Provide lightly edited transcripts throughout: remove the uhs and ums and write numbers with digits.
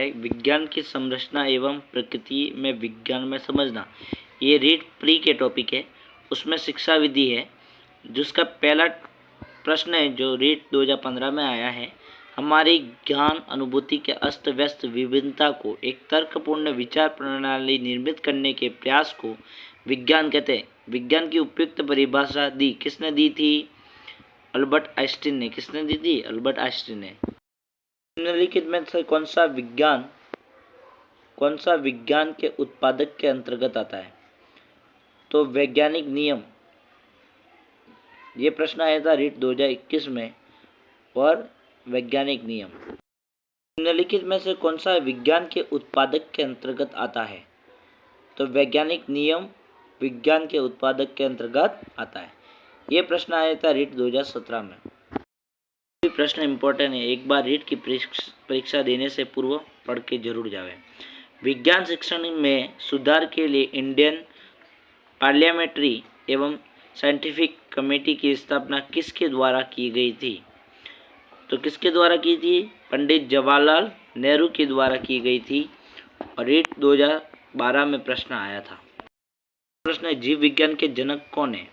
है विज्ञान की संरचना एवं प्रकृति में विज्ञान में समझना। ये रीड प्री के टॉपिक है, उसमें शिक्षा विधि है। जिसका पहला प्रश्न है जो रीड 2015 में आया है, हमारी ज्ञान अनुभूति के अस्त व्यस्त विभिन्नता को एक तर्कपूर्ण विचार प्रणाली निर्मित करने के प्रयास को विज्ञान कहते हैं। विज्ञान की उपयुक्त परिभाषा दी किसने दी थी? अल्बर्ट आइंस्टीन ने। किसने दी थी? अल्बर्ट आइंस्टीन ने। निम्नलिखित में से कौन सा विज्ञान के उत्पादक के अंतर्गत आता है? तो वैज्ञानिक नियम। ये प्रश्न आया था रीट 2021 में। और वैज्ञानिक नियम। निम्नलिखित में से कौन सा विज्ञान के उत्पादक के अंतर्गत आता है? तो वैज्ञानिक नियम विज्ञान के उत्पादक के अंतर्गत आता है। ये प्रश्न आया था रीट 2017 में। ये प्रश्न इम्पोर्टेंट है, एक बार रीट की परीक्षा देने से पूर्व पढ़ के जरूर जावे। विज्ञान शिक्षण में सुधार के लिए इंडियन पार्लियामेंट्री एवं साइंटिफिक कमेटी की स्थापना किसके द्वारा की गई थी? तो किसके द्वारा की थी? पंडित जवाहरलाल नेहरू के द्वारा की गई थी। और रीट 2012 में प्रश्न आया था। प्रश्न है, जीव विज्ञान के जनक कौन है?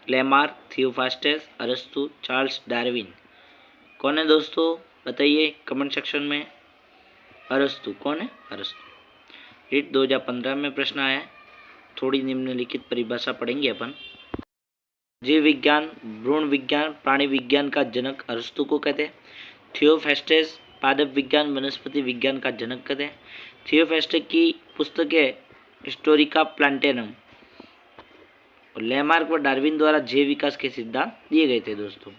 लेमार्क, थियोफ्रास्टस, अरस्तु, चार्ल्स डार्विन। कौन है दोस्तों? बताइए कमेंट सेक्शन में। अरस्तु। कौन है? अरस्तु। रीट 2015 में प्रश्न आया है। थोड़ी निम्नलिखित परिभाषा पढ़ेंगे अपन। जीव विज्ञान, भ्रूण विज्ञान, प्राणी विज्ञान का जनक अरस्तु को कहते हैं। थियोफ्रास्टस पादप विज्ञान, वनस्पति विज्ञान का जनक कहते हैं। थियोफ्रास्टस की पुस्तक है हिस्टोरिका प्लांटेनम। और लेमार्क व डार्विन द्वारा जैव विकास के सिद्धांत दिए गए थे दोस्तों।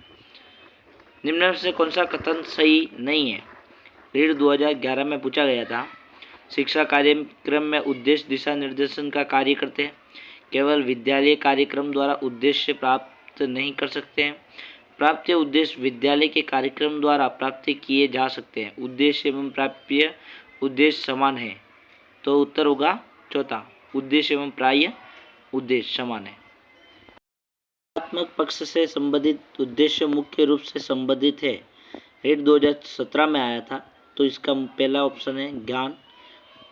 निम्न में से कौन सा कथन सही नहीं है? रीड 2011 में पूछा गया था। शिक्षा कार्यक्रम में उद्देश्य दिशा निर्देशन का कार्य करते हैं। केवल विद्यालय कार्यक्रम द्वारा उद्देश्य प्राप्त नहीं कर सकते हैं। प्राप्य उद्देश्य विद्यालय के कार्यक्रम द्वारा प्राप्त किए जा सकते हैं। उद्देश्य एवं प्राप्य उद्देश्य समान है। तो उत्तर होगा चौथा, उद्देश्य एवं प्राप्य उद्देश्य समान है। आत्मक पक्ष से संबंधित उद्देश्य मुख्य रूप से संबंधित है। रीट 2017 में आया था। तो इसका पहला ऑप्शन है ज्ञान,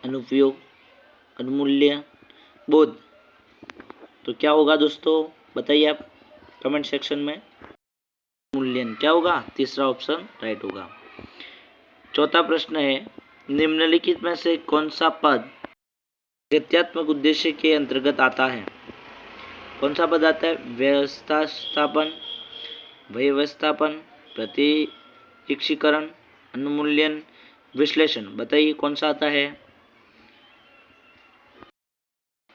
अनुपयोग, अनुमूल्य, बोध। तो क्या होगा दोस्तों? बताइए आप कमेंट सेक्शन में। मूल्यन क्या होगा? तीसरा ऑप्शन राइट होगा। चौथा प्रश्न है, निम्नलिखित में से कौन सा पद गत्यात्मक उद्देश्य के अंतर्गत आता है? कौन सा पद आता है? व्यवस्थापन, व्यवस्थापन, प्रत्यक्षीकरण, अनुमूल्यन, विश्लेषण। बताइए कौन सा आता है?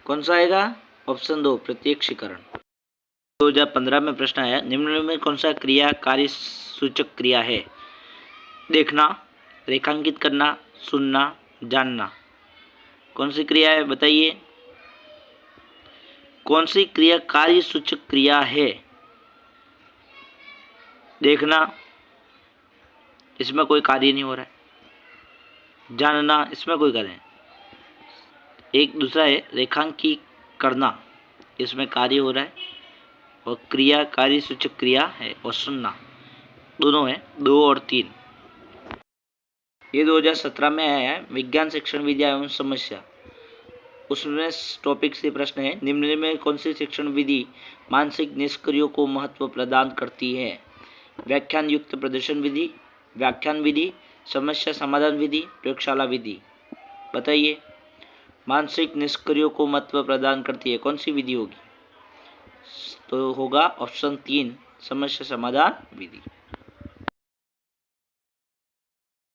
कौन सा आएगा? ऑप्शन 2, प्रत्यक्षीकरण। 2015 में प्रश्न आया, निम्न में कौन सा क्रिया कार्य सूचक क्रिया है? देखना, रेखांकित करना, सुनना, जानना। कौन सी क्रिया है? बताइए कौन सी क्रिया कार्य सूचक क्रिया है? देखना, इसमें कोई कार्य नहीं हो रहा है। जानना, इसमें कोई कार्य नहीं। एक दूसरा है रेखांकित करना, इसमें कार्य हो रहा है। और क्रिया कार्य सूचक क्रिया है। और सुनना, दोनों है, 2 और 3। ये 2017 में आया है, विज्ञान शिक्षण विधि एवं समस्या। उसमें टॉपिक से प्रश्न है, निम्न में कौन सी शिक्षण विधि मानसिक निष्क्रियों को महत्व प्रदान करती है? व्याख्यान युक्त प्रदर्शन विधि, व्याख्यान विधि, समस्या समाधान विधि, प्रयोगशाला विधि। बताइए मानसिक निष्क्रियों को महत्व प्रदान करती है, कौन सी विधि होगी? तो होगा ऑप्शन 3, समस्या समाधान विधि।